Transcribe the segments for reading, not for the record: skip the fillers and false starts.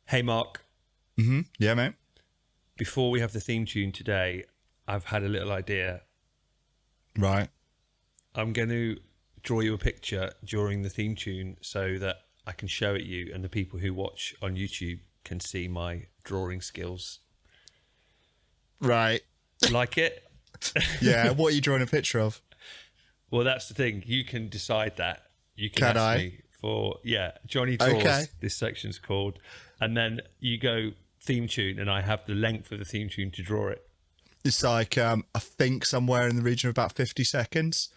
Hey, Mark. Yeah, mate. Before we have the theme tune today, I've had a little idea. Right. I'm going to draw you a picture during the theme tune so that I can show it you and the people who watch on YouTube can see my drawing skills. Right. Like it? Yeah. What are you drawing a picture of? Well, that's the thing. You can decide that. You can ask me for, Jonny draws, okay. This section's called, and then you go theme tune and I have the length of the theme tune to draw it. It's like, I think somewhere in the region of about 50 seconds.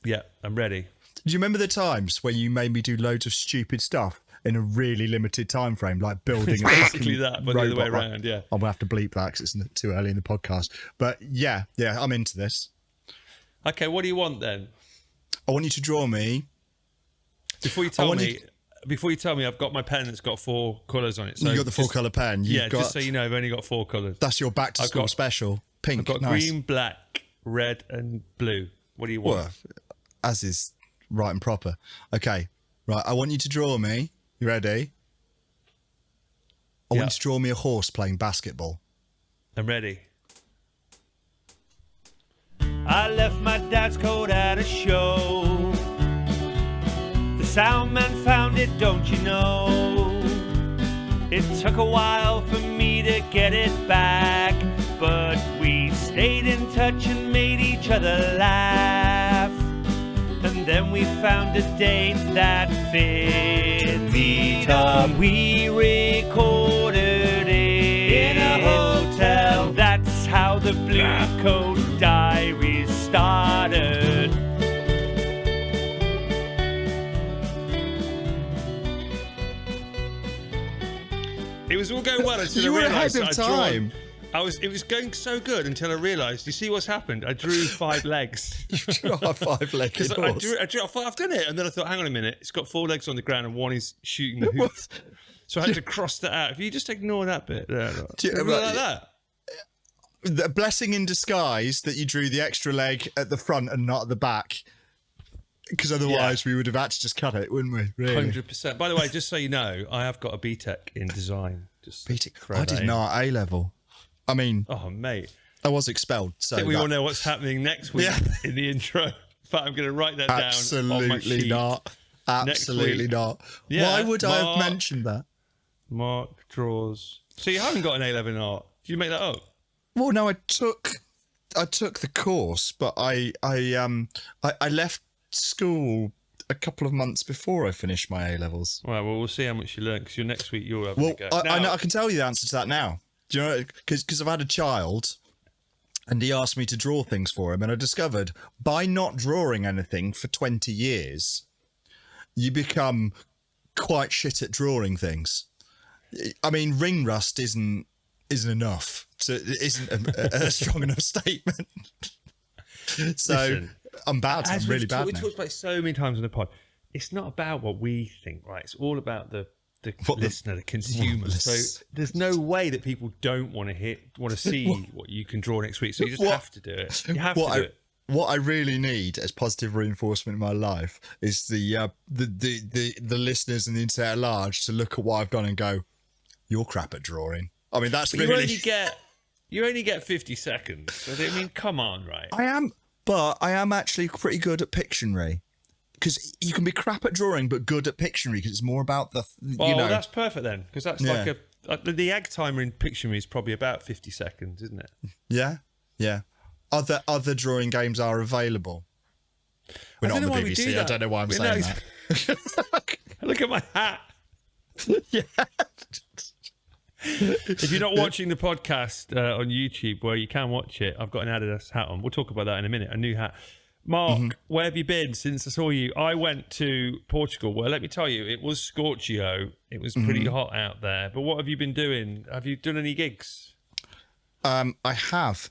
Yeah, I'm ready. Do you remember the times when you made me do loads of stupid stuff in a really limited time frame, like building it's a basically that, but robot, the other way around, yeah. I'm going to have to bleep that because it's too early in the podcast. But yeah, I'm into this. Okay, what do you want then? I want you to draw me. Before you tell me, I've got my pen that's got 4 colours on it. So you got the 4-colour pen. Just so you know, I've only got 4 colours. That's your back to school special. Pink. I've got green, black, red, and blue. What do you want? Well, as is right and proper. Okay, right. I want you to draw me. You ready? I want you to draw me a horse playing basketball. I'm ready. I left my dad's coat at a show. The sound man found it, don't you know? It took a while for me to get it back, but we stayed in touch and made each other laugh. And then we found a date that fit. Meet up. We recorded it in a hotel. That's how the Blue Coat Diaries started. It was all going well until you I were realised ahead of time. It was going so good until I realised. You see what's happened? I drew 5 legs. You drew a 5-legged horse. I've done it, and then I thought, hang on a minute, it's got 4 legs on the ground and one is shooting the hoop. So I had to cross that out. If you just ignore that bit, like that. The blessing in disguise that you drew the extra leg at the front and not at the back, because otherwise we would have had to just cut it, wouldn't we? Really? 100%. By the way, just so you know, I have got a BTEC in design. I did not at A-level. I mean, oh mate, I was expelled. So I think we all know what's happening next week in the intro. In fact, I'm going to write that down on my sheet. Absolutely not. Yeah, why would I have mentioned that? Mark draws. So you haven't got an A-level in art? Did you make that up? Well, no, I took the course, but I left school a couple of months before I finished my A-levels. Right, well, we'll see how much you learn, because next week you'll have a go. I know, I can tell you the answer to that now. Do you know? Because I've had a child, and he asked me to draw things for him, and I discovered by not drawing anything for 20 years, you become quite shit at drawing things. I mean, ring rust isn't enough. Isn't a strong enough statement. So listen, I'm bad. I'm really bad. We talked about it so many times on the pod. It's not about what we think, right? It's all about the listener, the consumer. So there's no way that people don't want to see what you can draw next week. So you just have to do it. You have to do it. What I really need as positive reinforcement in my life is the listeners and the internet at large to look at what I've done and go, "You're crap at drawing." I mean, that's really. You only get 50 seconds. So I mean, come on, right? I am actually pretty good at Pictionary. Because you can be crap at drawing, but good at Pictionary, because it's more about the, that's perfect then, because that's like the egg timer in Pictionary is probably about 50 seconds, isn't it? Yeah. Other drawing games are available. We're not on the BBC. I don't know why I'm saying that. Look at my hat. Yeah. If you're not watching the podcast on YouTube, where you can watch it, I've got an Adidas hat on. We'll talk about that in a minute. A new hat. Mark, where have you been since I saw you? I went to Portugal. Well, let me tell you, it was scorchio. It was pretty hot out there. But what have you been doing? Have you done any gigs? I have.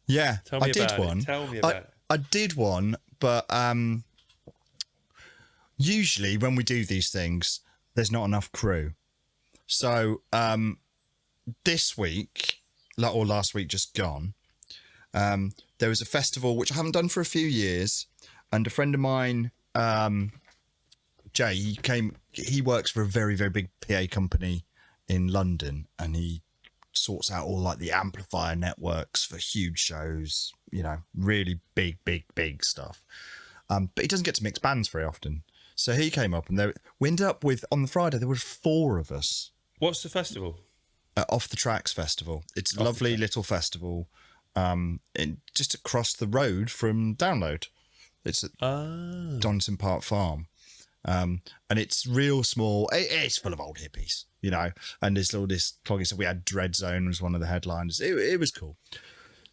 Yeah, I did one. Tell me about it. I did one, but usually when we do these things, there's not enough crew. So this week, or last week just gone, there was a festival which I haven't done for a few years, and a friend of mine, Jay, he works for a very, very big PA company in London, and he sorts out all like the amplifier networks for huge shows, you know, really big stuff. But he doesn't get to mix bands very often. So he came up, and we ended up with, on the Friday, there were 4 of us. What's the festival? Off the Tracks Festival. It's a lovely little festival just across the road from Download. It's at Donington Park Farm. And it's real small. It's full of old hippies, you know. And there's all this clogging stuff. We had Dread Zone was one of the headliners. It was cool.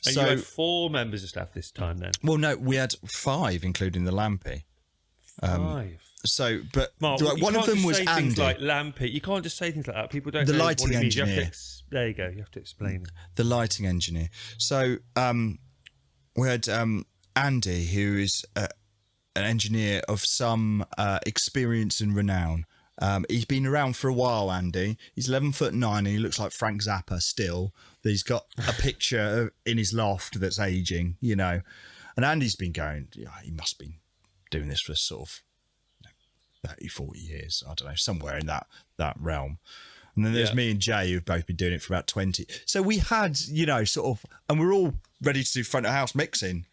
And so, you had 4 members of staff this time then? Well, no, we had 5, including the Lampy. 5. So, but Mark, one of them was say Andy. Things like Lampy. You can't just say things like that. People don't The know lighting what it means. engineer. There you go. You have to explain it. The lighting engineer. So we had Andy, who is an engineer of some experience and renown. He's been around for a while, Andy. He's 11'9" and he looks like Frank Zappa still. He's got a picture in his loft that's aging, you know. And Andy's been going, he must be doing this for sort of 30, 40 years. I don't know, somewhere in that realm. And then there's me and Jay, who've both been doing it for about 20. So we had, you know, sort of, and we're all ready to do front of house mixing.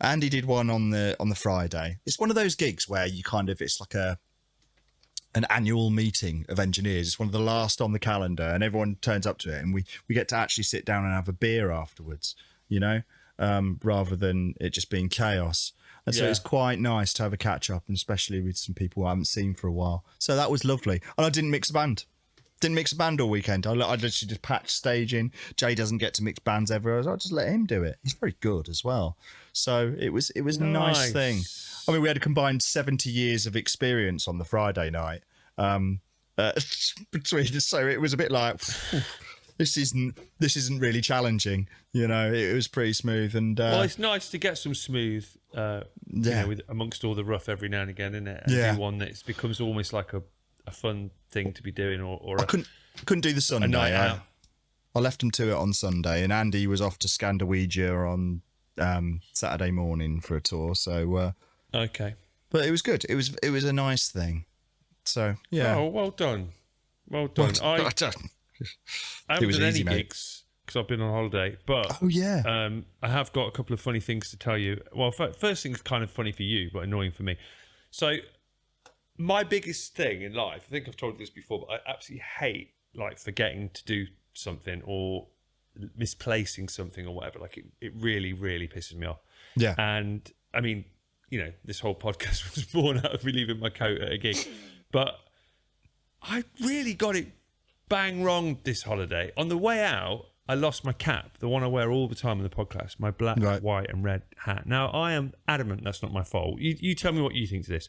Andy did one on the Friday. It's one of those gigs where you kind of, it's like an annual meeting of engineers. It's one of the last on the calendar, and everyone turns up to it, and we get to actually sit down and have a beer afterwards, you know, rather than it just being chaos. And so it's quite nice to have a catch up, and especially with some people I haven't seen for a while. So that was lovely. And I didn't mix a band. Didn't mix a band all weekend. I literally just patched staging. Jay doesn't get to mix bands ever. I'll just let him do it. He's very good as well. So it was a nice thing. I mean, we had a combined 70 years of experience on the Friday night between us. So it was a bit like, this isn't really challenging. You know, it was pretty smooth. And well, it's nice to get some smooth, you know, amongst all the rough every now and again, isn't it? And do one that becomes almost like a fun thing to be doing, or I couldn't do the Sunday. A night out. I left him to it on Sunday, and Andy was off to Scandawija on Saturday morning for a tour. So okay, but it was good. It was a nice thing. So yeah. Oh, well done. I haven't done any gigs because I've been on holiday, but I have got a couple of funny things to tell you. Well, first thing's kind of funny for you, but annoying for me. So my biggest thing in life, I think I've told you this before, but I absolutely hate like forgetting to do something or misplacing something or whatever. Like it really, really pisses me off. Yeah. And I mean, you know, this whole podcast was born out of me leaving my coat at a gig, but I really got it bang wrong this holiday. On the way out, I lost my cap, the one I wear all the time on the podcast, my black, white and red hat. Now, I am adamant that's not my fault. You tell me what you think to this.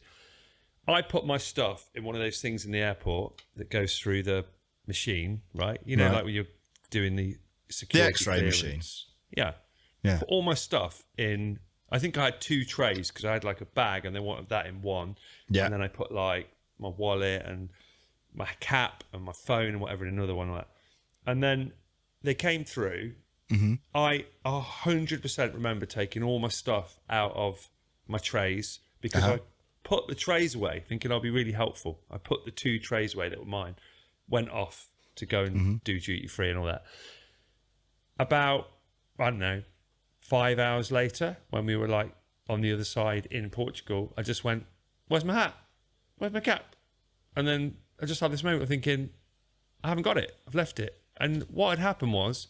I put my stuff in one of those things in the airport that goes through the machine, right? You know, like when you're doing the security, the X-ray machine. Yeah. Put all my stuff in. I think I had 2 trays because I had like a bag and they wanted that in one. Yeah. And then I put like my wallet and my cap and my phone and whatever in another one like that. And then they came through. Mm-hmm. I 100% remember taking all my stuff out of my trays because I put the trays away thinking I'll be really helpful. I put the 2 trays away that were mine, went off to go and do duty free and all that. About, I don't know, 5 hours later, when we were like on the other side in Portugal, I just went, where's my hat? Where's my cap? And then I just had this moment of thinking, I haven't got it. I've left it. And what had happened was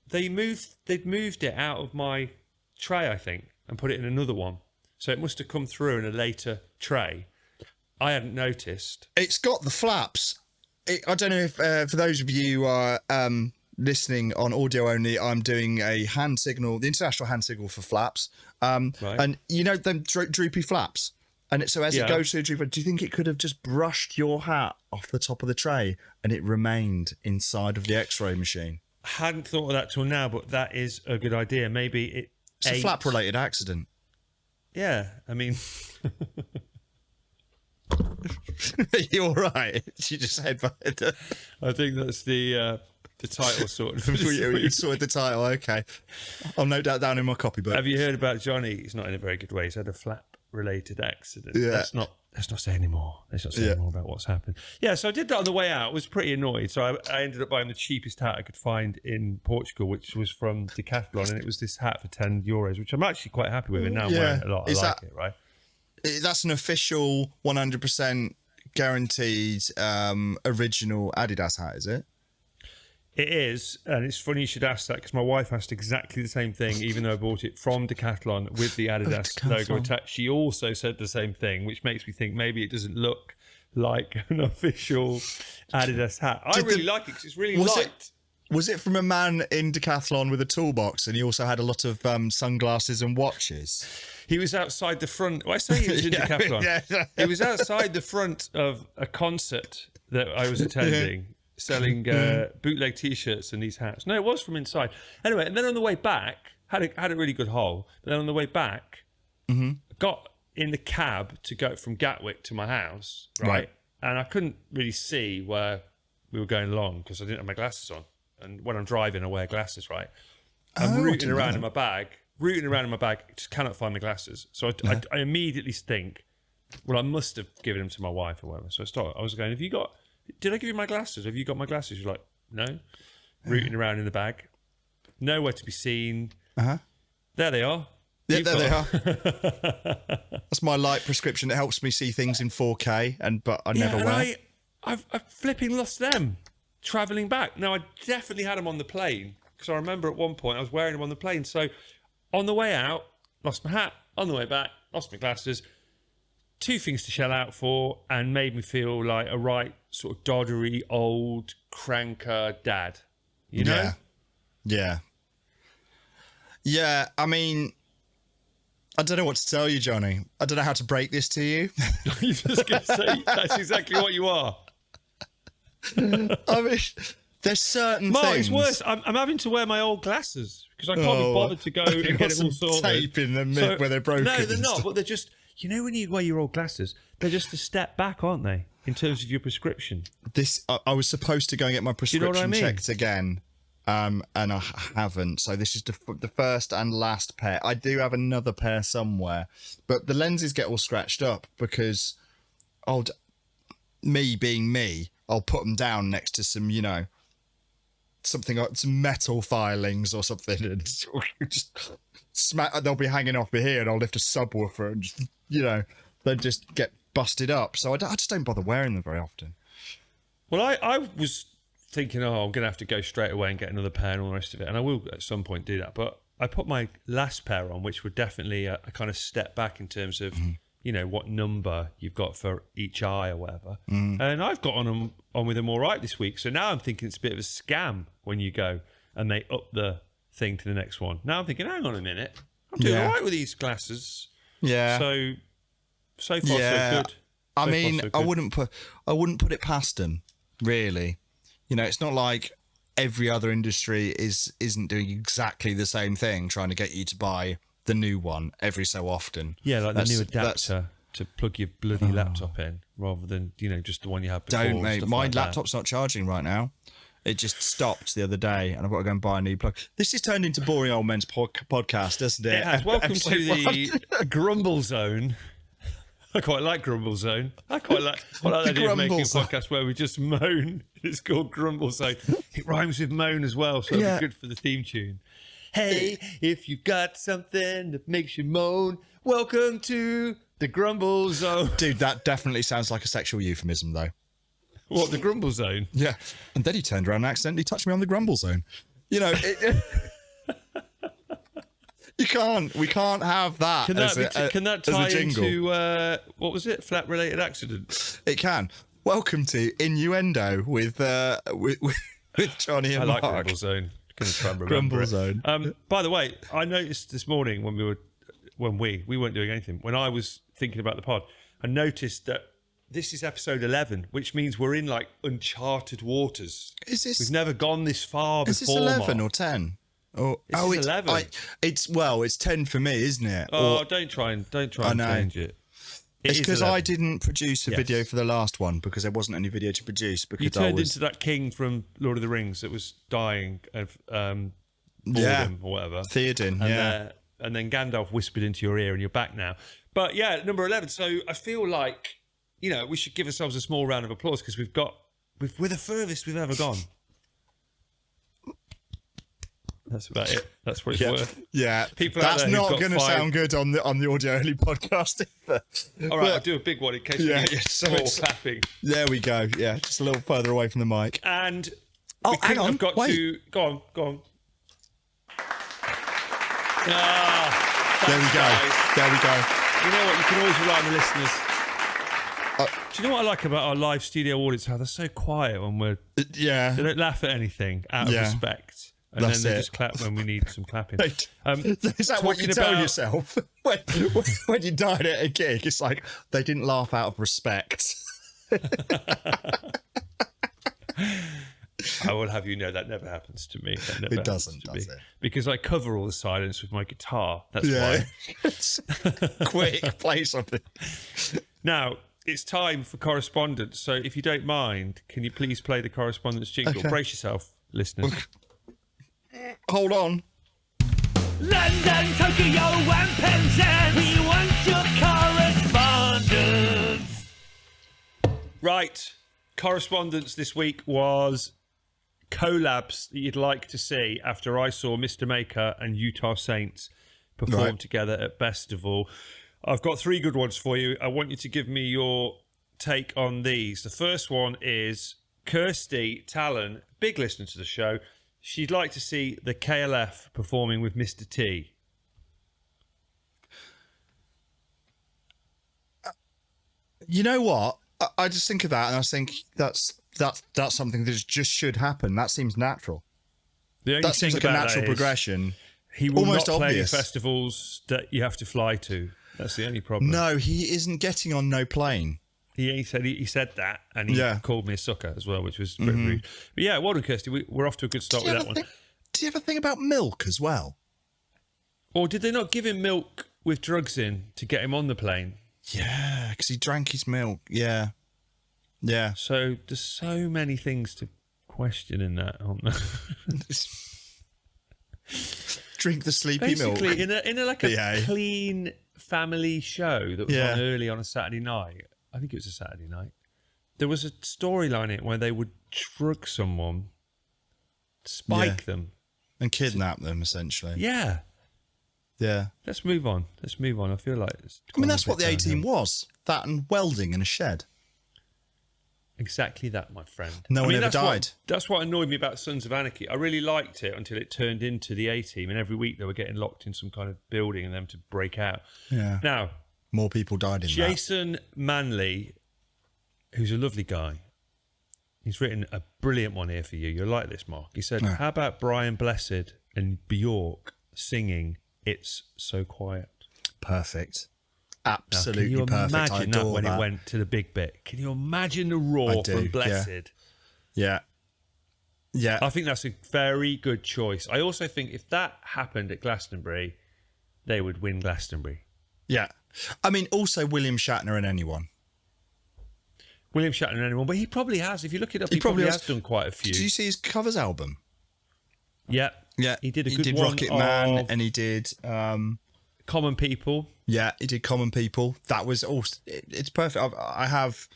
they'd moved it out of my tray, I think, and put it in another one. So it must have come through in a later tray. I hadn't noticed. It's got the flaps. I don't know if for those of you who are listening on audio only, I'm doing a hand signal, the international hand signal for flaps. And you know them droopy flaps? And so as it goes through the droopy, do you think it could have just brushed your hat off the top of the tray and it remained inside of the X-ray machine? I hadn't thought of that till now, but that is a good idea. Maybe it's a flap-related accident. Yeah, I mean... You're all right. She just headbutted. I think that's the title sorted. You sorted the title, okay. I'll note that down in my copybook. Have you heard about Jonny? He's not in a very good way. He's had a flap related accident. Yeah. Let's not say any more. Let's not say any more about what's happened. Yeah, so I did that on the way out. I was pretty annoyed. So I ended up buying the cheapest hat I could find in Portugal, which was from Decathlon, and it was this hat for €10, which I'm actually quite happy with, and now I'm wearing it a lot. I like it, right? That's an official 100% guaranteed original Adidas hat, is it? It is, and it's funny you should ask that because my wife asked exactly the same thing, even though I bought it from Decathlon with the Adidas logo attached. She also said the same thing, which makes me think maybe it doesn't look like an official Adidas hat. I really like it because it's really light. Was it from a man in Decathlon with a toolbox, and he also had a lot of sunglasses and watches? He was outside the front. Well, I say he was in Decathlon. He was outside the front of a concert that I was attending. Selling bootleg T-shirts and these hats. No, it was from inside. Anyway, and then on the way back, had a really good haul. But then on the way back, got in the cab to go from Gatwick to my house, right? And I couldn't really see where we were going along because I didn't have my glasses on. And when I'm driving, I wear glasses, right? I'm rooting around in my bag, just cannot find my glasses. So I immediately think, well, I must have given them to my wife or whatever. So I was going, did I give you my glasses? Have you got my glasses? You're like, no. Rooting around in the bag. Nowhere to be seen. There they are. Yeah, there they are. That's my light prescription. It helps me see things in 4K, but I never wear. I've flipping lost them travelling back. Now, I definitely had them on the plane because I remember at one point I was wearing them on the plane. So on the way out, lost my hat. On the way back, lost my glasses. Two things to shell out for, and made me feel like a right sort of doddery old cranker dad, you know? Yeah. I mean, I don't know what to tell you, Jonny. I don't know how to break this to you. You're just going to say that's exactly what you are. I mean, there's certain things. It's worse. I'm having to wear my old glasses because I can't be bothered to go and get it all sorted. Tape in them where they're broken. No, they're not. But they're just. You know, when you wear your old glasses, they're just a step back, aren't they, in terms of your prescription? I was supposed to go and get my prescription checked again, and I haven't. So this is the first and last pair. I do have another pair somewhere, but the lenses get all scratched up because, me being me, I'll put them down next to some, something like some metal filings or something, and just they'll be hanging off me here, and I'll lift a subwoofer and just, they just get busted up. So I just don't bother wearing them very often. Well, I was thinking, I'm going to have to go straight away and get another pair and all the rest of it, and I will at some point do that. But I put my last pair on, which were definitely a kind of step back in terms of, what number you've got for each eye or whatever. And I've got on with them all right this week. So now I'm thinking it's a bit of a scam when you go and they up the thing to the next one. Now I'm thinking, hang on a minute, I'm doing all right with these glasses. Yeah. So far so good. I mean, I wouldn't put it past them, really. It's not like every other industry isn't doing exactly the same thing, trying to get you to buy the new one every so often. Yeah, like the new adapter to plug your bloody laptop in, rather than just the one you had before. Don't, mate. My laptop's not charging right now. It just stopped the other day, and I've got to go and buy a new plug. This has turned into Boring Old Men's podcast, doesn't it? It has. Welcome to the Grumble Zone. I quite like Grumble Zone. I quite like the idea of making a podcast where we just moan. It's called Grumble Zone. It rhymes with moan as well, so it'll be good for the theme tune. Hey, if you've got something that makes you moan, welcome to the Grumble Zone. Dude, that definitely sounds like a sexual euphemism, though. What, the Grumble Zone? Yeah. And then he turned around and accidentally touched me on the Grumble Zone. We can't have that. Can that tie into, what was it? Flat-related accident? It can. Welcome to Innuendo with Jonny and Mark. I like Grumble Zone. Gonna try and remember Grumble Zone. By the way, I noticed this morning when we weren't doing anything, when I was thinking about the pod, I noticed that this is episode 11, which means we're in like uncharted waters. We've never gone this far before. Is this 11 or 10? It's 11. It's 10 for me, isn't it? Don't try and change it. It's because I didn't produce a video for the last one because there wasn't any video to produce. Because you turned into that king from Lord of the Rings that was dying of boredom or whatever. Theoden, and then Gandalf whispered into your ear, and you're back now. But yeah, number 11. So I feel like, we should give ourselves a small round of applause because we're the furthest we've ever gone. That's about it. That's what it's worth. Yeah, People that's not going to sound good on the audio only podcast either. All right, I'll do a big one in case we get more clapping. There we go. Yeah, just a little further away from the mic. And hang on. Go on. There we go. You know what? You can always rely on the listeners. Do you know what I like about our live studio audience? How they're so quiet when we're... Yeah. They don't laugh at anything out of respect. And then they just clap when we need some clapping. Is that what you tell yourself when you died at a gig? It's like, they didn't laugh out of respect. I will have you know that never happens to me. It doesn't, does it? Because I cover all the silence with my guitar. That's why. Quick, play something. Now, it's time for correspondence. So if you don't mind, can you please play the correspondence jingle? Okay. Brace yourself, listeners. Hold on. London, Tokyo, and Penzance. We want your correspondence. Right. Correspondence this week was collabs that you'd like to see after I saw Mr. Maker and Utah Saints perform together at Festival. I've got 3 good ones for you. I want you to give me your take on these. The first one is Kirsty Talon, big listener to the show. She'd like to see the KLF performing with Mr. T. You know what? I just think of that and I think that's something that just should happen. That seems natural. That seems like a natural progression. He will almost not play obvious. festivals that you have to fly to. That's the only problem. No, he isn't getting on no plane. He said that, and he called me a sucker as well, which was pretty rude. But yeah, well done, Kirsty. We're off to a good start with that one. Did you ever think about milk as well? Or did they not give him milk with drugs in to get him on the plane? Yeah, because he drank his milk. Yeah. So there's so many things to question in that, aren't there? Drink the sleepy milk. Basically, in a clean family show that was on early on a Saturday night. I think it was a Saturday night. There was a storyline in it where they would drug someone, spike them, and kidnap them, essentially. Yeah. Let's move on. I feel like that's what the A-Team was. That and welding in a shed. Exactly that, my friend. No one ever died. That's what annoyed me about Sons of Anarchy. I really liked it until it turned into the A-Team, and every week they were getting locked in some kind of building and them to break out. Yeah. Now, more people died in Jason Manley, who's a lovely guy, he's written a brilliant one here for you. You'll like this, Mark. He said, how about Brian Blessed and Bjork singing It's So Quiet? Perfect. Absolutely perfect. Can you imagine that when it went to the big bit? Can you imagine the roar from Blessed? Yeah. I think that's a very good choice. I also think if that happened at Glastonbury, they would win Glastonbury. Yeah. I mean, also William Shatner and anyone. But he probably has. If you look it up, he probably has done quite a few. Did you see his covers album? Yeah. He did a good one. Rocket Man, and he did Common People. Yeah, he did Common People. That was all. It's perfect. I have.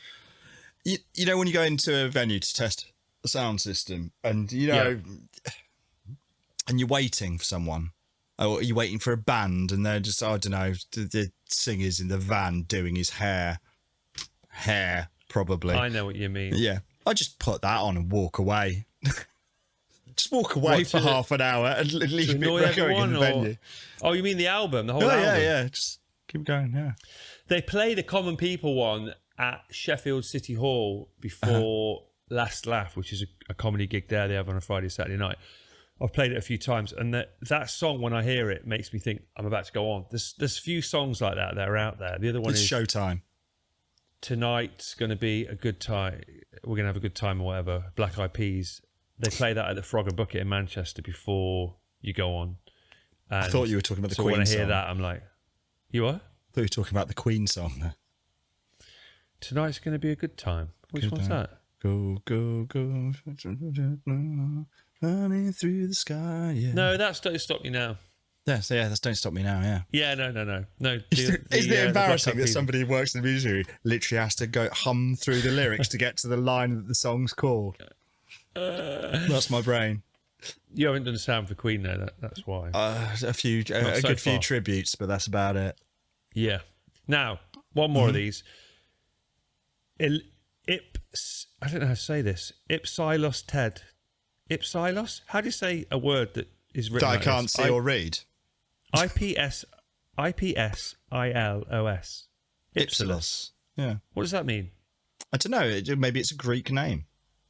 You know when you go into a venue to test a sound system, and and you're waiting for someone, or you're waiting for a band, and they're just, I don't know, the singer's in the van doing his hair probably. I know what you mean. Yeah, I just put that on and walk away. Just walk away for half an hour and leave it going in the venue. Oh, you mean the album, the whole album? Yeah. Just keep going, yeah. They played a Common People one at Sheffield City Hall before Last Laugh, which is a comedy gig there they have on a Friday, Saturday night. I've played it a few times, and that song, when I hear it, makes me think I'm about to go on. There's a few songs like that are out there. The other one is Showtime. Tonight's going to be a good time. We're going to have a good time or whatever. Black Eyed Peas. They play that at the Frog and Bucket in Manchester before you go on. And I thought you were talking about the Queen song. So when I hear that, I'm like, you what? I thought you were talking about the Queen song there. Tonight's going to be a good time. Which one's that? Go, go, go, running through the sky. Yeah. No, that's Don't Stop You Now. Yeah, so yeah, that's Don't Stop Me Now, yeah. Yeah, no. Isn't it embarrassing that somebody who works in the music industry literally has to go hum through the lyrics to get to the line that the song's called? That's my brain. You haven't done sound for Queen, though. That's why. A good few tributes, but that's about it. Yeah. Now, one more of these. I don't know how to say this. Ipsilos Ted. Ipsilos? How do you say a word that is written That I can't see or read? IPSILOS. Ipsilos. Yeah. What does that mean? I don't know. Maybe it's a Greek name.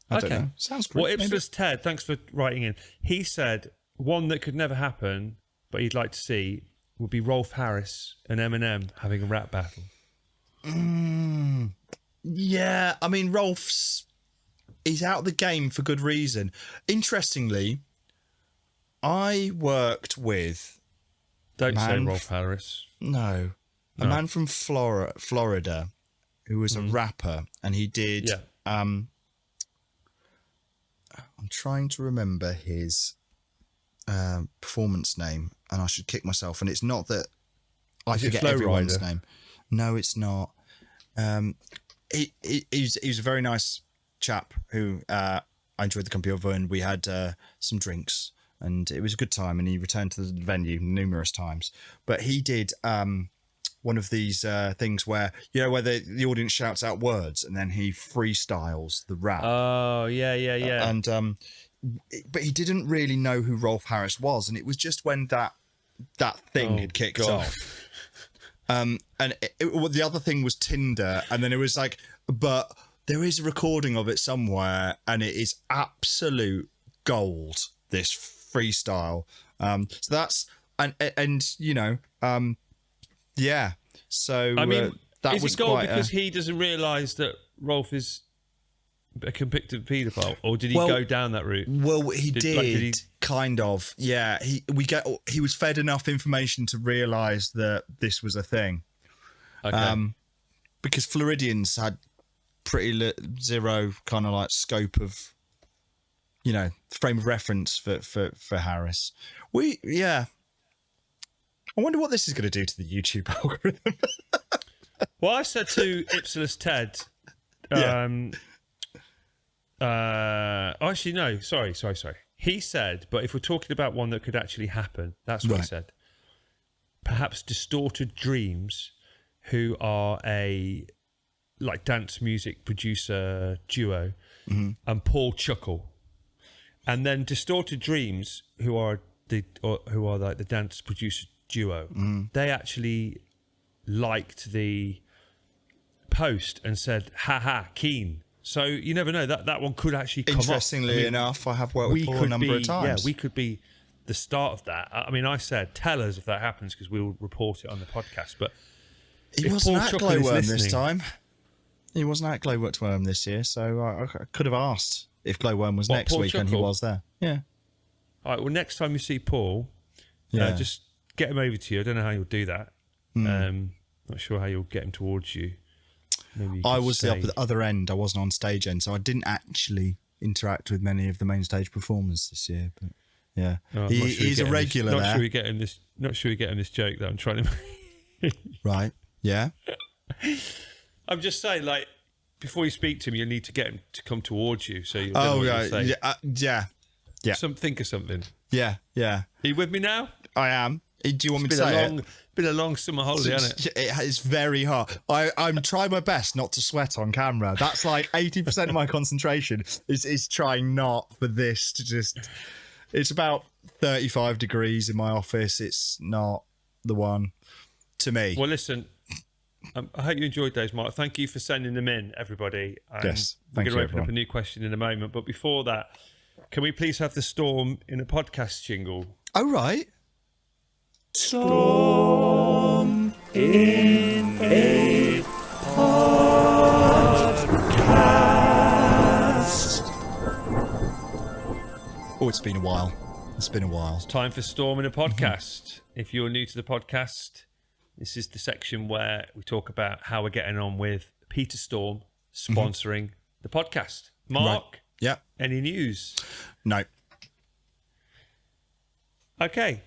I don't know. Sounds Greek. Well, Ipsilos Ted, thanks for writing in. He said one that could never happen, but he'd like to see, would be Rolf Harris and Eminem having a rap battle. Yeah, I mean, he's out of the game for good reason. Interestingly, I worked with... Don't say Rolf Harris. No. A man from Florida who was a rapper, and he did... Yeah. I'm trying to remember his performance name, and I should kick myself, and it's not that I forget everyone's name. No, it's not. He was a very nice chap who I enjoyed the company of, and we had some drinks, and it was a good time, and he returned to the venue numerous times. But he did one of these things where, where the audience shouts out words, and then he freestyles the rap. Oh, yeah. And but he didn't really know who Rolf Harris was, and it was just when that thing had kicked off. And the other thing was Tinder, and then it was like, but there is a recording of it somewhere, and it is absolute gold, this freestyle. So that's yeah. So I mean, that is was it gold quite because he doesn't realise that Rolf is a convicted paedophile, or did he go down that route? Well, he did kind of. Yeah, he was fed enough information to realise that this was a thing. Okay. Because Floridians had pretty zero kind of like scope of, frame of reference for Harris. I wonder what this is going to do to the YouTube algorithm. Well, I said to Ipsilos Ted, actually, no, sorry. He said, but if we're talking about one that could actually happen, that's what he said. Perhaps Distorted Dreams, who are a dance music producer duo, and Paul Chuckle, and then Distorted Dreams, who are like the dance producer duo, they actually liked the post and said, "Ha, keen." So you never know, that one could actually come Interestingly enough, I have worked with Paul a number of times. Yeah, we could be the start of that. I mean, I said, tell us if that happens, because we'll report it on the podcast. But he wasn't at Glowworm this time. He wasn't at Glowworm this year, so I could have asked if Glowworm was next week, and he was there. Yeah. All right, well, next time you see Paul, just get him over to you. I don't know how you'll do that. Not sure how you'll get him towards you. I was the other end. I wasn't on stage end, so I didn't actually interact with many of the main stage performers this year. But yeah, he's a regular there. Not sure we get him this joke that I'm trying to. Right. Yeah. I'm just saying, before you speak to him, you need to get him to come towards you. So you. Yeah. Think of something. Yeah. Are you with me now? I am. Do you want me to say it? Been a long summer holiday, hasn't it? It's very hard. I'm trying my best not to sweat on camera. That's like 80% of my concentration is trying not for this to just... It's about 35 degrees in my office. It's not the one to me. Well, listen, I hope you enjoyed those, Mark. Thank you for sending them in, everybody. Yes, we're going to open up a new question in a moment. But before that, can we please have the storm in a podcast jingle? Oh, right. Storm in a podcast. Oh, it's been a while. It's Time for Storm in a podcast. If you're new to the podcast, this is the section where we talk about how we're getting on with Peter Storm sponsoring the podcast. Mark, right. Yeah. Any news? No. Okay.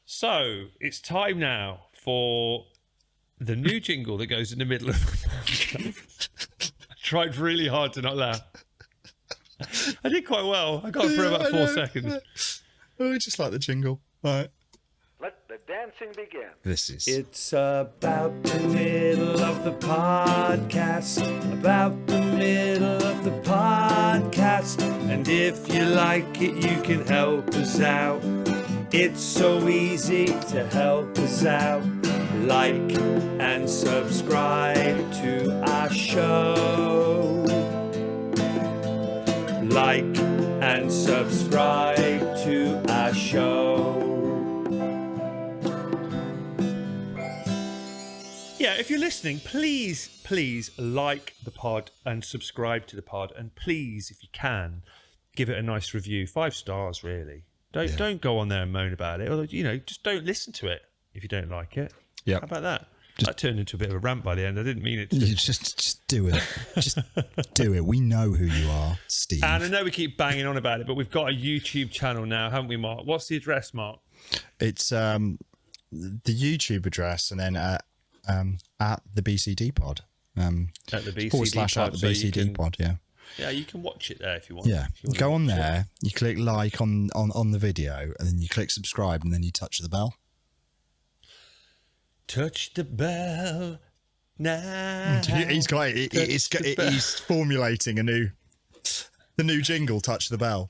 So it's time now for the new jingle that goes in the middle of the podcast. I tried really hard to not laugh. I did quite well. I got through about 4 seconds. Oh, I just like the jingle. All right. Let the dancing begin. This is. It's about the middle of the podcast. About the middle of the podcast. And if you like it, you can help us out. It's so easy to help us out. Like and subscribe to our show. Like and subscribe to our show. Yeah, if you're listening, please like the pod and subscribe to the pod. And please, if you can, give it a nice review. 5 stars, really. Don't go on there and moan about it. Or, just don't listen to it if you don't like it. Yeah. How about that? That turned into a bit of a rant by the end. I didn't mean it to. You just do it. Just do it. We know who you are, Steve. And I know we keep banging on about it, but we've got a YouTube channel now, haven't we, Mark? What's the address, Mark? It's the YouTube address, and then at the BCD pod. At the BCD / pod. at the BCD pod, yeah. Yeah, you can watch it there if you want. Yeah, go on there, you click like on the video, and then you click subscribe, and then you touch the bell. Touch the bell now. He's got it. He's formulating the new jingle. Touch the bell.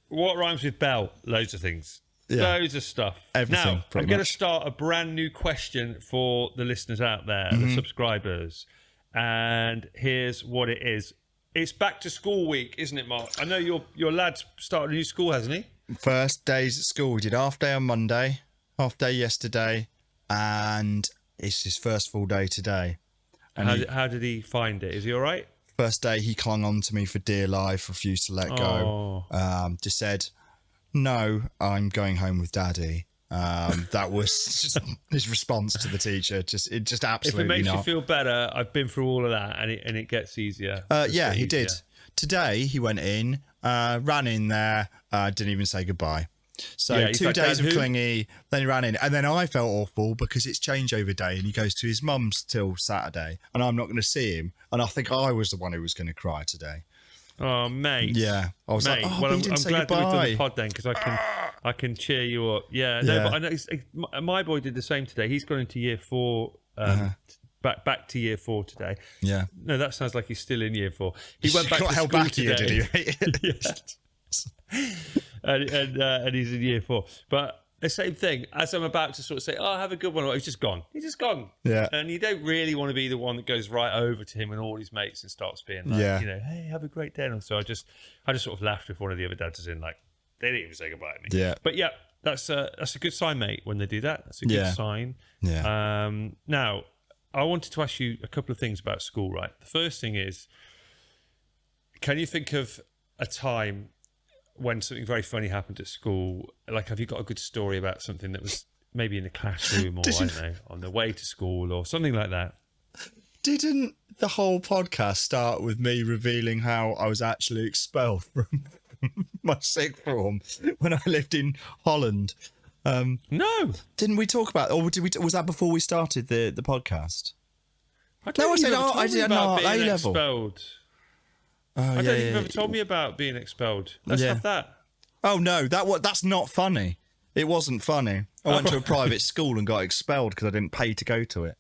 What rhymes with bell? Loads of things. Yeah. Loads of stuff. Everything, Now, pretty I'm going to much. start a brand new question for the listeners out there, Mm-hmm. the subscribers. And here's what it is. It's back to school week, isn't it, Mark? I know your lad's started a new school, hasn't he? First days at school. We did half day on Monday, half day yesterday, and it's his first full day today. And How did he find it? Is he all right? first day he clung on to me for dear life, refused to let go. Just said, "No, I'm going home with Daddy." That was just his response to the teacher. It just absolutely If it makes not. you feel better, I've been through all of that, and it gets easier. Yeah, he did. Today he went in, ran in there, didn't even say goodbye. So Yeah, he's 2 like, days "Dad, of who?" clingy, then he ran in, and then I felt awful because it's changeover day, and he goes to his mum's till Saturday, and I'm not going to see him, and I think I was the one who was going to cry today. Oh, mate. Yeah, I was Mate, like, oh, well, but he I'm didn't say glad that we've done goodbye. the pod then, because I can cheer you up. Yeah, no, Yeah. but I know my boy did the same today. He's gone into year 4, back to year 4 today. Yeah, No, that sounds like he's still in year 4. He went back got to held school back today. here, did he? and he's in year 4. But the same thing, as I'm about to sort of say, "Oh, have a good one," he's just gone. He's just gone. Yeah. And you don't really want to be the one that goes right over to him and all his mates and starts being like, Yeah. "Hey, have a great day." And so I just sort of laughed with one of the other dads in, like, they didn't even say goodbye to me. Yeah. But yeah, that's a good sign, mate, when they do that. That's a good Yeah. sign. Yeah. Now, I wanted to ask you a couple of things about school, right? The first thing is, can you think of a time when something very funny happened at school? Like, have you got a good story about something that was maybe in the classroom or, I don't know, on the way to school or something like that? Didn't the whole podcast start with me revealing how I was actually expelled from my sixth form when I lived in Holland? No. Didn't we talk about, or did we? Was that before we started the podcast? I don't No, I think said, you've ever oh, told I me did about not, being A-level. expelled. Oh, I don't think you've ever told me about being expelled. Let's have that. Oh no, that's not funny. It wasn't funny. I went to a private school and got expelled because I didn't pay to go to it.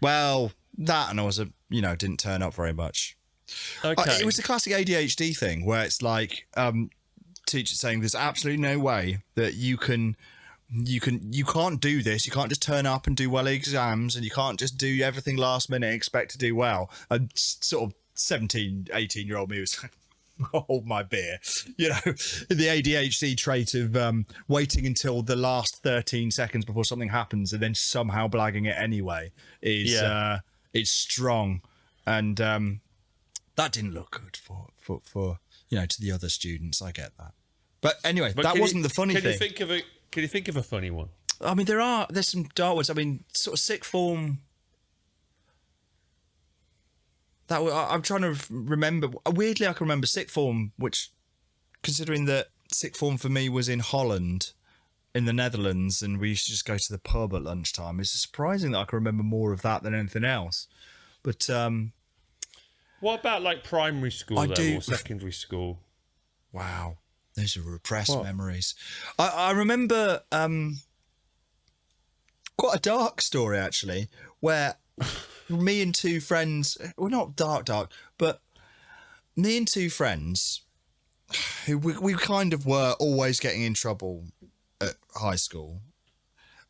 Well, that, and I was didn't turn up very much. Okay. It was a classic ADHD thing where it's like teachers saying there's absolutely no way that you can't do this. You can't just turn up and do well at exams, and you can't just do everything last minute and expect to do well. And sort of 17, 18-year-old me was like, hold my beer. The ADHD trait of waiting until the last 13 seconds before something happens and then somehow blagging it anyway is it's strong. And that didn't look good for to the other students. I get that. But anyway, that wasn't the funny thing. Can you think of a funny one? I mean, there's some dark ones. I mean, sort of sixth form. I'm trying to remember. Weirdly, I can remember sixth form, which, considering that sixth form for me was in Holland, in the Netherlands, and we used to just go to the pub at lunchtime. It's surprising that I can remember more of that than anything else. But what about like primary school or secondary school? Wow, those are repressed memories. I remember quite a dark story actually, where me and two friends, well, not dark, but me and two friends who we kind of were always getting in trouble at high school.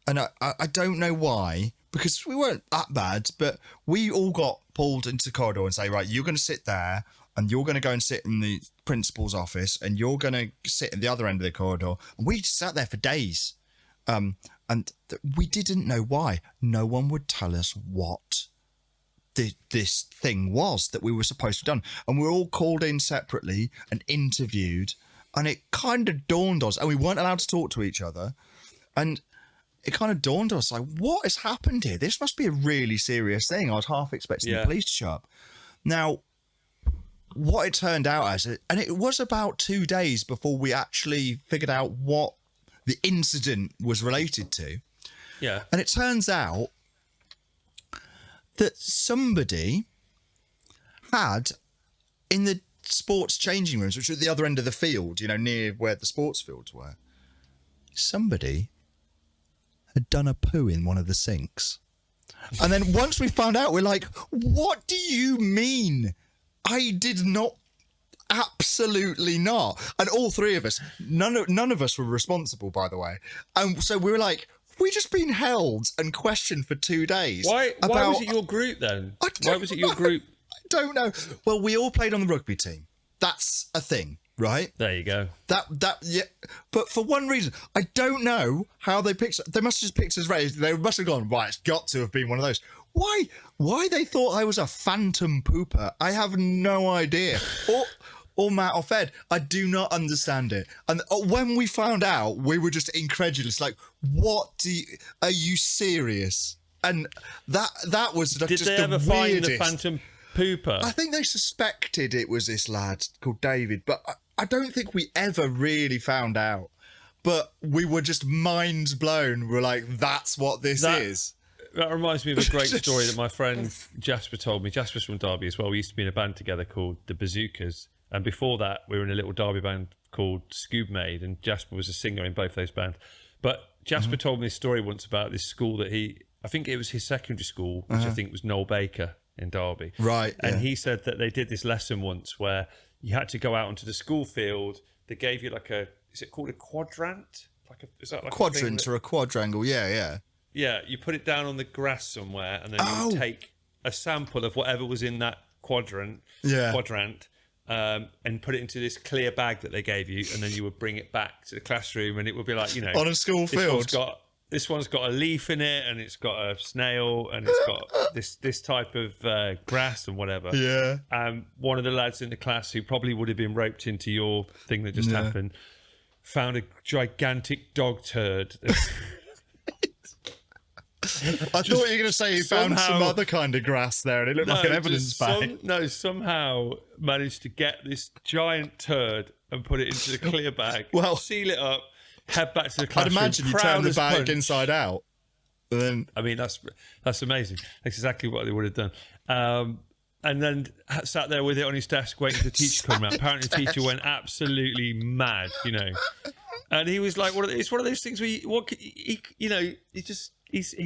And I don't know why, because we weren't that bad, but we all got pulled into the corridor and say, right, you're going to sit there and you're going to go and sit in the principal's office and you're going to sit at the other end of the corridor. And we sat there for days. And we didn't know why. No one would tell us what this thing was that we were supposed to have done. And we were all called in separately and interviewed. And it kind of dawned on us, and we weren't allowed to talk to each other. And it kind of dawned on us, like, what has happened here? This must be a really serious thing. I was half expecting the police to show up. Now, what it turned out as, and it was about 2 days before we actually figured out what the incident was related to. Yeah. And it turns out that somebody had, in the sports changing rooms, which were at the other end of the field, you know, near where the sports fields were, somebody had done a poo in one of the sinks. And then once we found out, we're like, what do you mean? I did not. Absolutely not. And all three of us, none of us were responsible, by the way. And so we were like, we just been held and questioned for 2 days. Why was it your group then? Why was it your group? I don't know. Well, we all played on the rugby team. That's a thing, right? There you go. Yeah. But for one reason, I don't know how they picked. They must have just picked us right. They must have gone, right, it's got to have been one of those. Why they thought I was a phantom pooper, I have no idea. Or Matt or Fed, I do not understand it. And when we found out, we were just incredulous. Like, are you serious? And that was Did just they the ever weirdest. find the phantom pooper? I think they suspected it was this lad called David, but I don't think we ever really found out. But we were just mind blown. We're like, that's what this is. That reminds me of a great story that my friend Jasper told me. Jasper's from Derby as well. We used to be in a band together called the Bazookas. And before that, we were in a little Derby band called Scoob Maid, and Jasper was a singer in both those bands. But Jasper told me this story once about this school that I think it was his secondary school, which I think was Noel Baker in Derby. Right. And he said that they did this lesson once where you had to go out onto the school field. They gave you like is it called a quadrant? Is that like quadrant or a quadrangle? Yeah. Yeah, you put it down on the grass somewhere, and then you would take a sample of whatever was in that quadrant, and put it into this clear bag that they gave you, and then you would bring it back to the classroom, and it would be like, you know, on a school field. This one's got a leaf in it, and it's got a snail, and it's got this type of grass and whatever. Yeah. One of the lads in the class who probably would have been roped into your thing that just happened found a gigantic dog turd. I thought you were going to say he found some other kind of grass there, and it looked like an evidence bag. Somehow managed to get this giant turd and put it into the clear bag, seal it up, head back to the classroom. I'd imagine you turn the bag inside out. And then, I mean, that's amazing. That's exactly what they would have done. And then sat there with it on his desk waiting for the teacher to come around. Apparently the teacher went absolutely mad, you know. And he was like, it's one of those things where he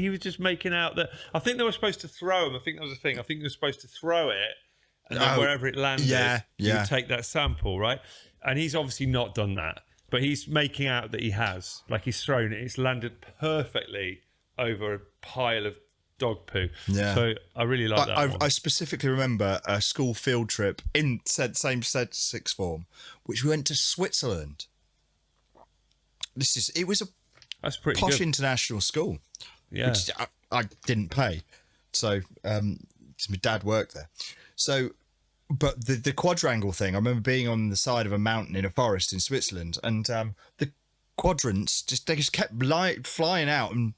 was just making out that I think they were supposed to throw him. I think that was the thing. I think they were supposed to throw it, and then wherever it landed, you would take that sample, right? And he's obviously not done that, but he's making out that he has. Like he's thrown it. It's landed perfectly over a pile of dog poo. Yeah. So I really like that one. I specifically remember a school field trip in same sixth form, which we went to Switzerland. It was a That's pretty posh good. International school. Yeah. Which I didn't pay. So, my dad worked there. So, but the quadrangle thing, I remember being on the side of a mountain in a forest in Switzerland, and the quadrants they just kept flying out and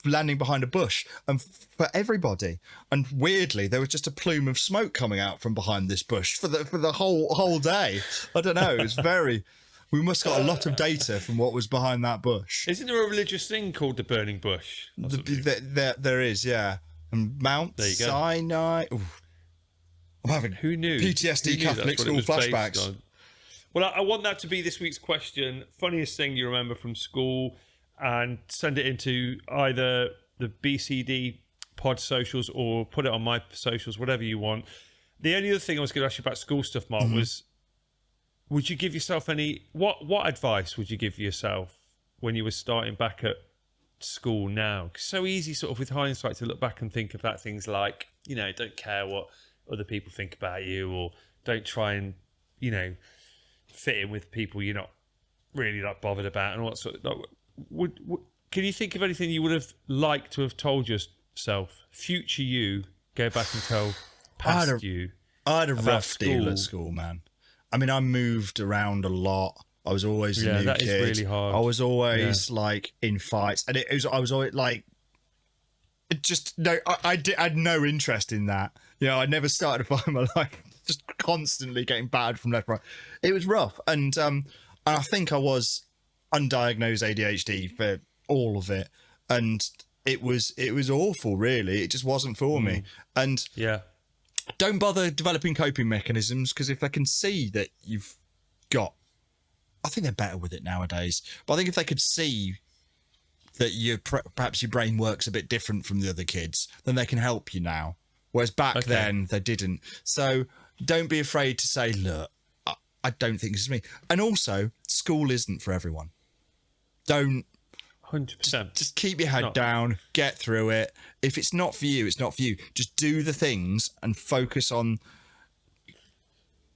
landing behind a bush, and for everybody. And weirdly, there was just a plume of smoke coming out from behind this bush for the whole day. I don't know. It was very. We must got a lot of data from what was behind that bush. Isn't there a religious thing called the burning bush? There is, yeah. And Mount There you go. Sinai. Ooh. I'm having Who knew? PTSD Who knew Catholic that's what it school was based flashbacks. on? Well, I want that to be this week's question. Funniest thing you remember from school, and send it into either the BCD pod socials or put it on my socials, whatever you want. The only other thing I was going to ask you about school stuff, Mark, was would you give yourself any... What advice would you give yourself when you were starting back at school now? 'Cause it's so easy sort of with hindsight to look back and think about things like, you know, don't care what other people think about you, or don't try and, you know, fit in with people you're not really like bothered about and all that sort of... Like, can you think of anything you would have liked to have told yourself, future you, go back and tell past you? I had a about rough deal school? at school, man. I mean, I moved around a lot. I was always a new that kid. is really hard. I was always like in fights, and I was always like, I had no interest in that. You know, I never started a fight in my life. Just constantly getting battered from left, right. It was rough, and I think I was undiagnosed ADHD for all of it, and it was awful. Really, it just wasn't for me. And don't bother developing coping mechanisms, because if they can see that you've got, I think they're better with it nowadays, but I think if they could see that perhaps your brain works a bit different from the other kids, then they can help you now. Whereas back then they didn't. So don't be afraid to say, look, I don't think this is me. And also, school isn't for everyone. Don't 100%. just keep your head down, get through it. If it's not for you, it's not for you. Just do the things and focus on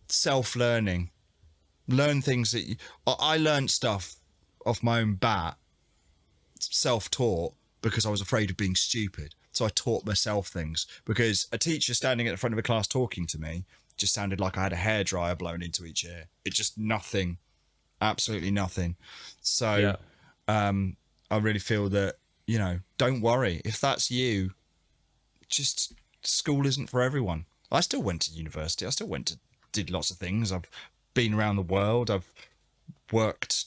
self-learning. Learn things that I learned stuff off my own bat, self-taught, because I was afraid of being stupid. So I taught myself things, because a teacher standing at the front of a class talking to me just sounded like I had a hairdryer blown into each ear. It's just nothing, absolutely nothing. So I really feel that, you know, don't worry. If that's you, just school isn't for everyone. I still went to university. I still did lots of things. I've been around the world. I've worked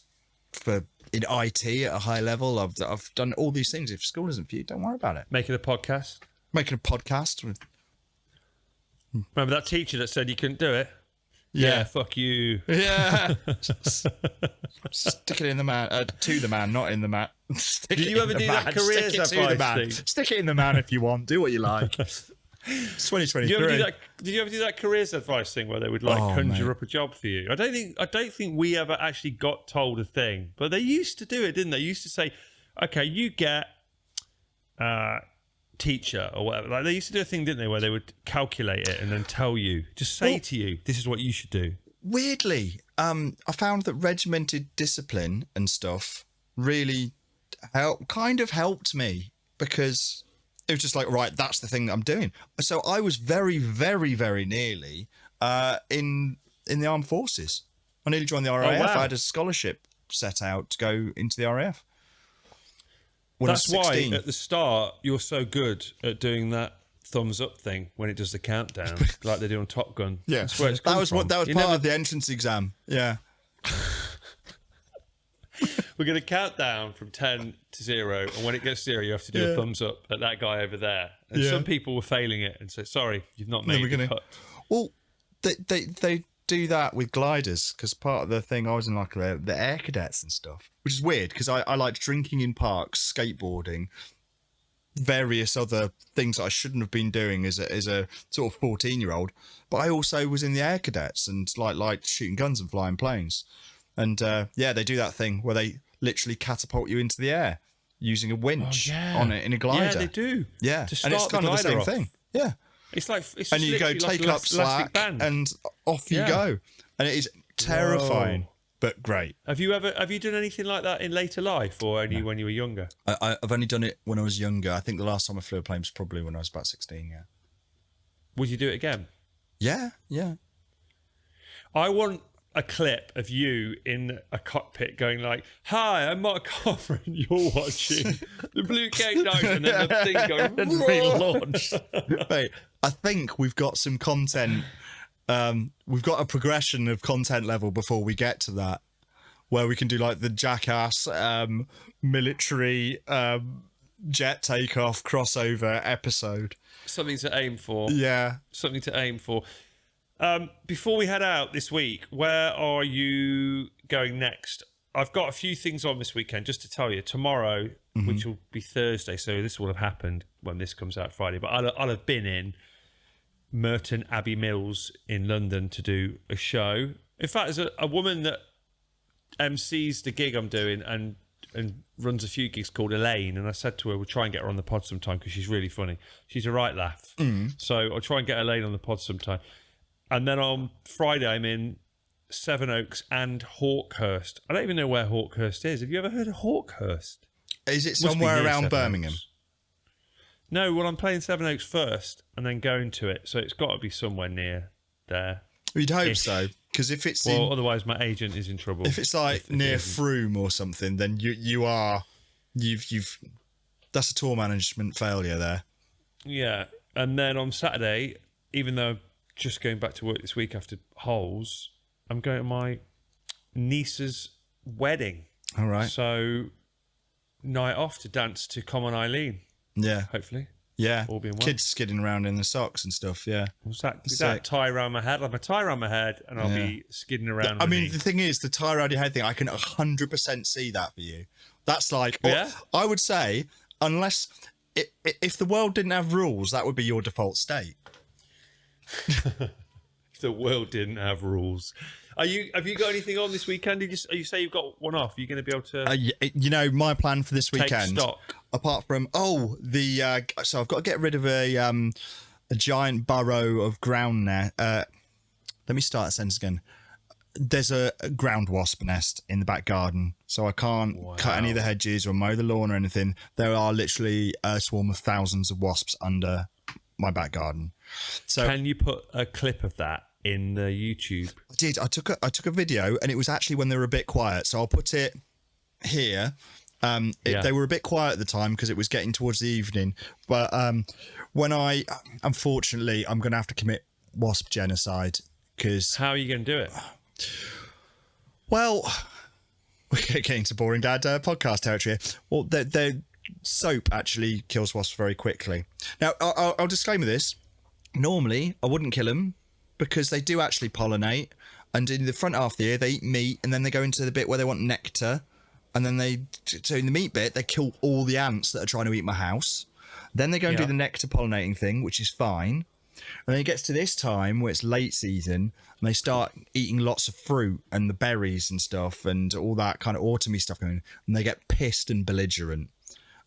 in IT at a high level. I've done all these things. If school isn't for you, don't worry about it. Making a podcast. Remember that teacher that said you couldn't do it? Yeah, fuck you. Yeah. Stick it in the man. To the man, not in the mat. Did you ever do that careers advice thing? Stick it in the man if you want. Do what you like. It's 2023. Did you ever do that careers advice thing where they would conjure up a job for you? I don't think we ever actually got told a thing, but they used to do it, didn't they? Used to say, okay, you get teacher or whatever. Like they used to do a thing, didn't they, where they would calculate it and then tell you, just say to you, this is what you should do. Weirdly, I found that regimented discipline and stuff really helped me, because it was just like, right, that's the thing that I'm doing. So I was very, very, very nearly in the armed forces. I nearly joined the RAF. I had a scholarship set out to go into the RAF. That's why at the start you're so good at doing that thumbs up thing when it does the countdown, like they do on Top Gun. Yeah, that's where that was part of the entrance exam. Yeah. We're going to count down from 10 to 0, and when it gets 0, you have to do a thumbs up at that guy over there. And some people were failing it and say, "Sorry, you've not made the cut." Well, they do that with gliders, because part of the thing, I was in like the air cadets and stuff, which is weird because I liked drinking in parks, skateboarding, various other things that I shouldn't have been doing as a sort of 14-year-old. But I also was in the air cadets and liked shooting guns and flying planes. And they do that thing where they literally catapult you into the air using a winch on it in a glider. Yeah, they do. Yeah, to and it's kind of the same thing. Yeah. It's and you go take up slack and off you go, and it is terrifying but great. Have you done anything like that in later life, or only when you were younger? I've only done it when I was younger. I think the last time I flew a plane was probably when I was about 16. Yeah. Would you do it again? Yeah. I want a clip of you in a cockpit going like, "Hi, I'm Mark Carver and you're watching the Blue Cake Night," and then the thing going and relaunched. Mate, I think we've got some content. We've got a progression of content level before we get to that. where we can do like the Jackass military jet takeoff crossover episode. Something to aim for. Yeah. Something to aim for. Before we head out this week, where are you going next? I've got a few things on this weekend, just to tell you. Tomorrow, which will be Thursday, so this will have happened when this comes out Friday, but I'll have been in Merton Abbey Mills in London to do a show. In fact, there's a woman that MCs the gig I'm doing and runs a few gigs called Elaine, and I said to her, we'll try and get her on the pod sometime because she's really funny. She's a right laugh. So I'll try and get Elaine on the pod sometime. And then on Friday, I'm in Sevenoaks and Hawkhurst. I don't even know where Hawkhurst is. Have you ever heard of Hawkhurst? Is it somewhere around Birmingham? No, well, I'm playing Sevenoaks first and then going to it. So it's got to be somewhere near there. You'd hope so. Because if it's otherwise my agent is in trouble. If it's like near Froome or something, then you've that's a tour management failure there. Yeah. And then on Saturday, even though I'm just going back to work this week after Holes, I'm going to my niece's wedding. All right. So night off to dance to Come On Eileen. Yeah. Hopefully. Yeah. All being well. Kids skidding around in the socks and stuff. Yeah. That tie around my head. I'll have a tie around my head and I'll be skidding around. I mean, the thing is, the tie around your head thing, I can 100% see that for you. That's like, I would say, unless, if the world didn't have rules, that would be your default state. If the world didn't have rules. Have you got anything on this weekend? You say you've got one off. Are you going to be able to? My plan for this weekend. Take stock. Apart from so I've got to get rid of a giant burrow of ground nest. Let me start that sentence again. There's a ground wasp nest in the back garden, so I can't cut any of the hedges or mow the lawn or anything. There are literally a swarm of thousands of wasps under my back garden. So can you put a clip of that in the YouTube? I did. I took a video, and it was actually when they were a bit quiet. So I'll put it here. They were a bit quiet at the time because it was getting towards the evening. But when unfortunately, I'm going to have to commit wasp genocide. Because how are you going to do it? Well, we're getting to boring dad podcast territory here. Well, the soap actually kills wasps very quickly. Now, I'll disclaimer this. Normally, I wouldn't kill them because they do actually pollinate. And in the front half of the year, they eat meat, and then they go into the bit where they want nectar. And then so in the meat bit, they kill all the ants that are trying to eat my house. Then they go and do the nectar pollinating thing, which is fine. And then it gets to this time where it's late season, and they start eating lots of fruit and the berries and stuff and all that kind of autumny stuff going on, and they get pissed and belligerent.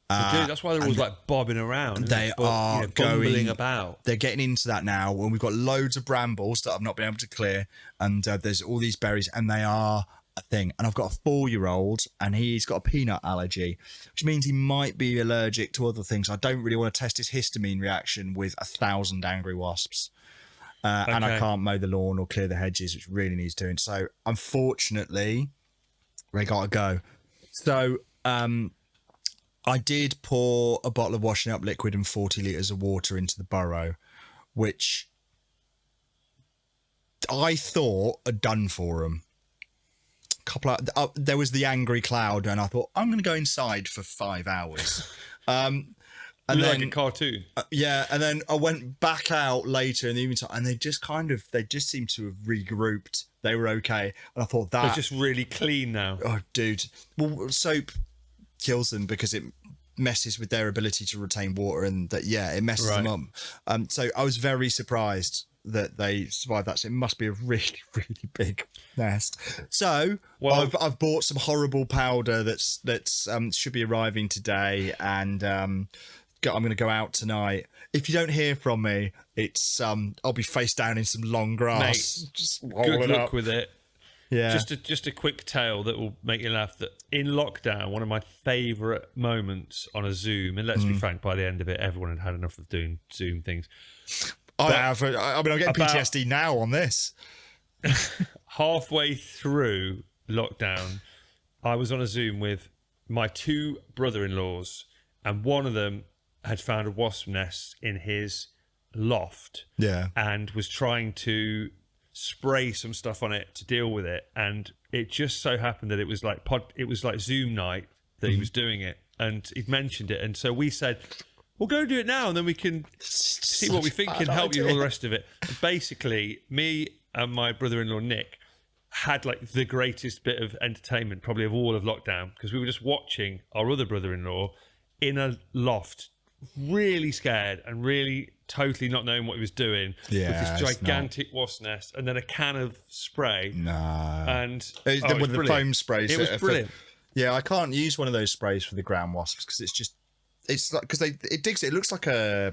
That's why they're always like bobbing around. They are bumbling about. They're getting into that now, and we've got loads of brambles that I've not been able to clear, and there's all these berries, and they are a thing. And I've got a 4-year-old, and he's got a peanut allergy, which means he might be allergic to other things. I don't really want to test his histamine reaction with 1,000 angry wasps. And I can't mow the lawn or clear the hedges, which really needs doing. So unfortunately, they gotta go. So I did pour a bottle of washing up liquid and 40 litres of water into the burrow, which I thought had done for them. There was the angry cloud, and I thought, I'm going to go inside for 5 hours. And then, like a cartoon. And then I went back out later in the evening time, and they just seemed to have regrouped. They were okay. And I thought they're just really clean now. Oh, dude. Well, soap kills them because it messes with their ability to retain water, and it messes them up. So I was very surprised that they survived that. So it must be a really, really big nest. So I've bought some horrible powder that's should be arriving today, and I'm going to go out tonight. If you don't hear from me, it's I'll be face down in some long grass. Mate, just good luck with it. Yeah. Just a quick tale that will make you laugh. That in lockdown, one of my favourite moments on a Zoom, and let's be frank, by the end of it, everyone had enough of doing Zoom things. I have. I mean, I'm getting PTSD now on this. Halfway through lockdown, I was on a Zoom with my 2 brother-in-laws, and one of them had found a wasp nest in his loft. Yeah. And was trying to spray some stuff on it to deal with it. And it just so happened that it was like Zoom night that he was doing it, and he'd mentioned it, and so we said, we'll go do it now, and then we can see what we think and help you and all the rest of it. And basically, me and my brother-in-law Nick had like the greatest bit of entertainment probably of all of lockdown, because we were just watching our other brother-in-law in a loft, really scared and really totally not knowing what he was doing, with this gigantic wasp nest and then a can of spray. And with the foam sprays. It was brilliant. Yeah, I can't use one of those sprays for the ground wasps because it's like, because it digs it. It looks like a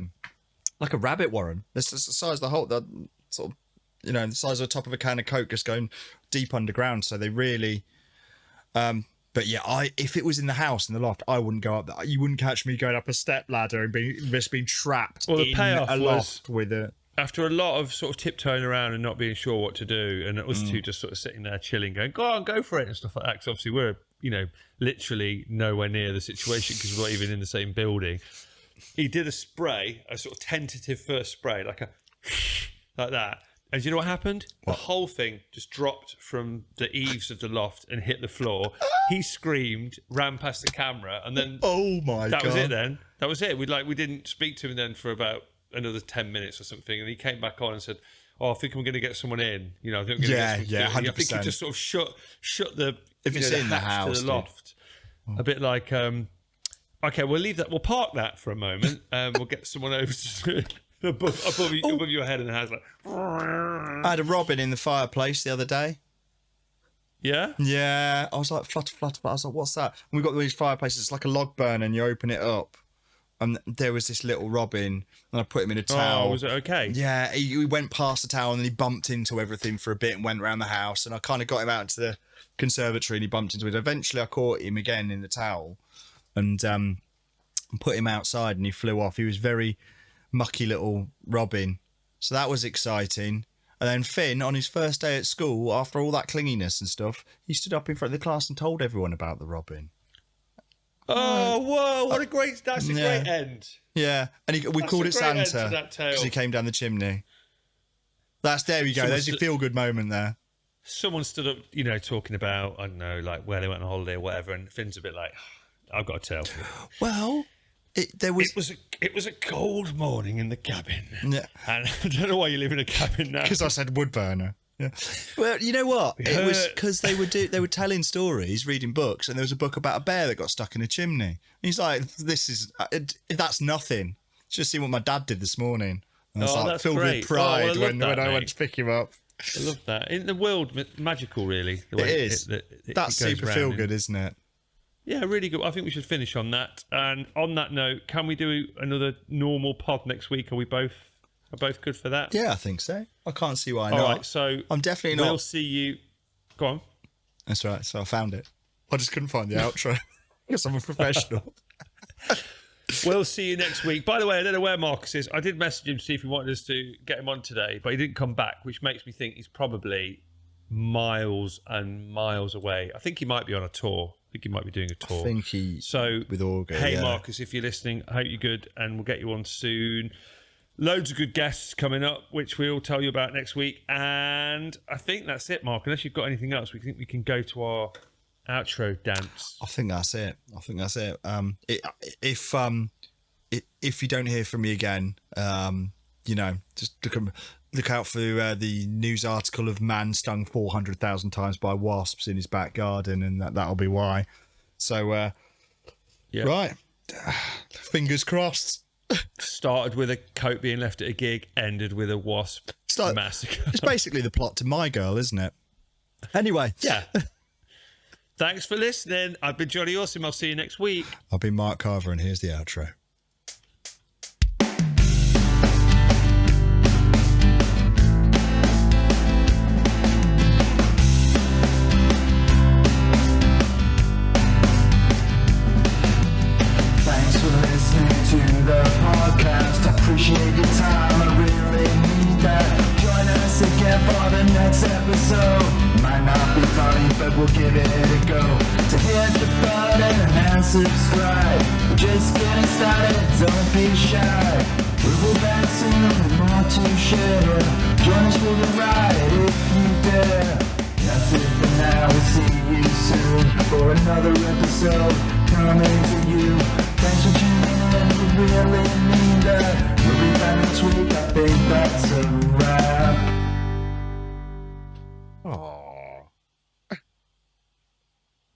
rabbit warren. It's the size of the sort of, the size of the top of a can of Coke, just going deep underground. So they really, but yeah, if it was in the house, in the loft, I wouldn't go up there. You wouldn't catch me going up a step ladder and being trapped in a loft with it. After a lot of sort of tiptoeing around and not being sure what to do, and us two just sort of sitting there chilling, going, go on, go for it, and stuff like that. Because obviously we're, literally nowhere near the situation because we're not even in the same building. He did a spray, a sort of tentative first spray, like that. And do you know what happened? The whole thing just dropped from the eaves of the loft and hit the floor. He screamed, ran past the camera, and then that was it. Then that was it. We didn't speak to him then for about another 10 minutes or something, and he came back on and said, I think I'm going to get someone in. I think I'm going to get someone 100%. I think he just sort of shut the if it's in the house to the loft, a bit like okay, we'll leave that. We'll park that for a moment. We'll get someone over to above your head in the house. Like, I had a robin in the fireplace the other day. Yeah. I was like, flutter. I was like, what's that? And we've got these fireplaces. It's like a log burner, and you open it up. And there was this little robin, and I put him in a towel. Oh, was it okay? Yeah, he went past the towel, and then he bumped into everything for a bit and went around the house. And I kind of got him out to the conservatory, and he bumped into it. Eventually, I caught him again in the towel, and put him outside, and he flew off. He was very mucky little robin, so that was exciting. And then Finn, on his first day at school, after all that clinginess and stuff, he stood up in front of the class and told everyone about the robin. Oh, whoa, that's a great end. Yeah, and we called it Santa because he came down the chimney. There you go. There's your feel-good moment there. Someone stood up, talking about, I don't know, like where they went on holiday or whatever, and Finn's a bit like, I've got to tell. Well, it was a cold morning in the cabin. Yeah. And I don't know why you live in a cabin now. Because I said wood burner. Yeah. Well, you know what? It was because they were telling stories, reading books, and there was a book about a bear that got stuck in a chimney. And he's like, that's nothing. Just see what my dad did this morning. And I was like, filled with pride when I went to pick him up. I love that. In the world, magical, really. The way it is. That's super feel good, isn't it? Yeah, really good. I think we should finish on that. And on that note, can we do another normal pod next week? Are both good for that? Yeah, I think so. I can't see why not. All right, so I'm definitely not. We'll see you. Go on. That's right. So I found it. I just couldn't find the outro because I'm a professional. We'll see you next week. By the way, I don't know where Marcus is. I did message him to see if he wanted us to get him on today, but he didn't come back, which makes me think he's probably miles and miles away. I think he might be on a tour. I think he might be doing a tour. I think with Auger. Hey, yeah. Marcus, if you're listening, I hope you're good, and we'll get you on soon. Loads of good guests coming up, which we'll tell you about next week. And I think that's it, Mark. Unless you've got anything else, we think we can go to our outro dance. I think that's it. If you don't hear from me again, just look out for the news article of man stung 400,000 times by wasps in his back garden, and that'll be why. So, right, fingers crossed. Started with a coat being left at a gig, ended with a wasp massacre. It's basically the plot to My Girl, isn't it? Anyway. Yeah. Thanks for listening. I've been Jonny Awesome. I'll see you next week. I've been Mark Carver, and here's the outro. The podcast, appreciate your time, I really need that. Join us again for the next episode. Might not be funny, but we'll give it a go. So hit the button and subscribe. We're just getting started, don't be shy. We will be back soon with more to share. Join us for the ride if you dare. that's it for now. We'll see you soon for another episode coming to you. Thanks for tuning in, we really mean that. We'll be back next week, I think that